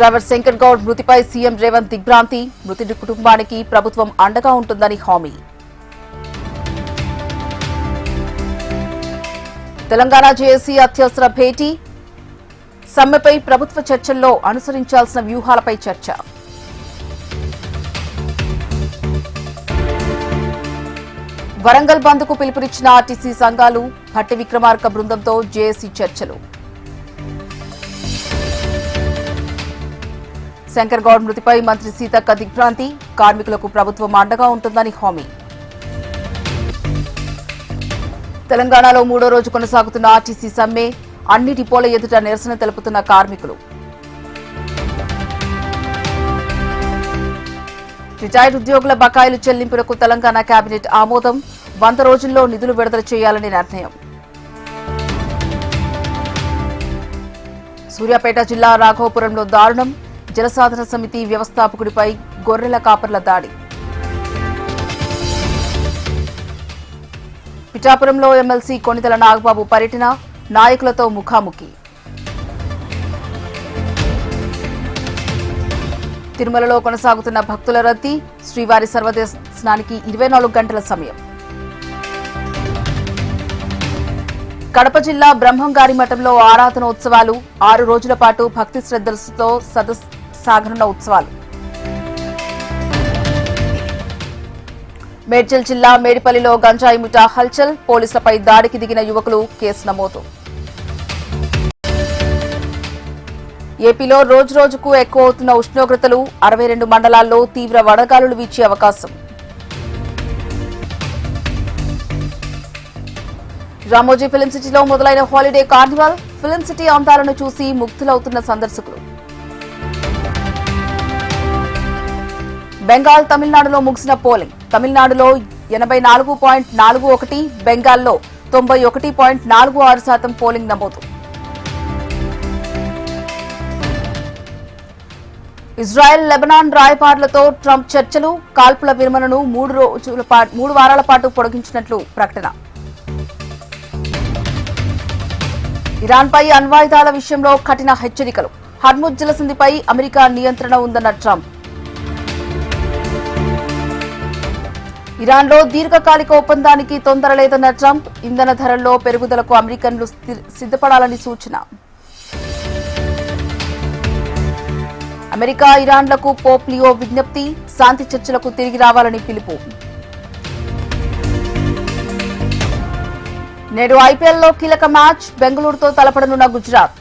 Driver Shankar Goud మృతిపై CM Revanth దిగ్భ్రాంతి. మృతుడి కుటుంబానికి ప్రభుత్వం అండగా ఉంటుందని హామీ. తెలంగాణ జేఏసీ అత్యవసర భేటీ. సమ్మెపై ప్రభుత్వ చర్చల్లో అనుసరించాల్సిన వ్యూహాలపై చర్చ. వరంగల్ బంద్కు పిలుపునిచ్చిన ఆర్టీసీ సంఘాలు. భట్టి విక్రమార్క బృందంతో జేఏసీ చర్చలు. శంకర్ గౌడ్ మృతిపై మంత్రి సీతక్క దిగ్భ్రాంతి. కార్మికులకు ప్రభుత్వం అండగా ఉంటుందని హామీ. తెలంగాణలో 3వ రోజు కొనసాగుతున్న ఆర్టీసీ సమ్మె. అన్ని డిపోల ఎదుట నిరసన తెలుపుతున్న కార్మికులు. రిటైర్డ్ ఉద్యోగుల బకాయిలు చెల్లింపులకు తెలంగాణ కేబినెట్ ఆమోదం. 100 రోజుల్లో నిధులు విడుదల చేయాలని నిర్ణయం. సూర్యాపేట జిల్లా రాఘవపురంలో దారుణం. జలసాధన సమితి వ్యవస్థాపకుడిపై గొర్రెల కాపర్ల దాడి. పిఠాపురంలో ఎమ్మెల్సీ కొణిదెల నాగబాబు పర్యటన. నాయకులతో ముఖాముఖి. తిరుమలలో కొనసాగుతున్న భక్తుల రద్దీ. శ్రీవారి సర్వదర్శనానికి 24 గంటల సమయం. కడప జిల్లా బ్రహ్మంగారి మఠంలో ఆరాధనోత్సవాలు. 6 రోజుల పాటు భక్తి శ్రద్ధలతో సాగనున్న ఉత్సవాలు. మేడ్చల్ జిల్లా మేడిపల్లిలో గంజాయి ముఠా హల్చల్. పోలీసులపై దాడికి దిగిన యువకులు. కేసు నమోదు. ఏపీలో రోజురోజుకు ఎక్కువ అవుతున్న ఉష్ణోగ్రతలు. 62 మండలాల్లో తీవ్ర వడగాలులు వీచే అవకాశం. రామోజీ ఫిల్మ్ సిటీలో మొదలైన హాలిడే కార్నివాల్. ఫిల్మ్ సిటీ అందాలను చూసి ముగ్ధులవుతున్న సందర్శకులు. బెంగాల్ తమిళనాడులో ముగిసిన పోలింగ్. తమిళనాడులో 84.41, బెంగాల్లో 91.46% పోలింగ్ నమోదు. ఇజ్రాయెల్ లెబనాన్ రాయబారులతో ట్రంప్ చర్చలు. కాల్పుల విరమణను 3 వారాల పాటు పొడిగించినట్లు ప్రకటన. ఇరాన్పై అణ్వాయుధాల విషయంలో కఠిన హెచ్చరికలు. హర్ముజ్ జలసంధిపై అమెరికా నియంత్రణ ఉందన్న ట్రంప్. ఇరాన్లో దీర్ఘకాలిక ఒప్పందానికి తొందర లేదన్న ట్రంప్. ఇంధన ధరల్లో పెరుగుదలకు అమెరికన్లు సిద్ధపడాలని సూచన. అమెరికా ఇరాన్లకు పోప్ లియో విజ్ఞప్తి. శాంతి చర్చలకు తిరిగి రావాలని పిలుపు. నేడు ఐపీఎల్లో కీలక మ్యాచ్. బెంగళూరుతో తలపడనున్న గుజరాత్.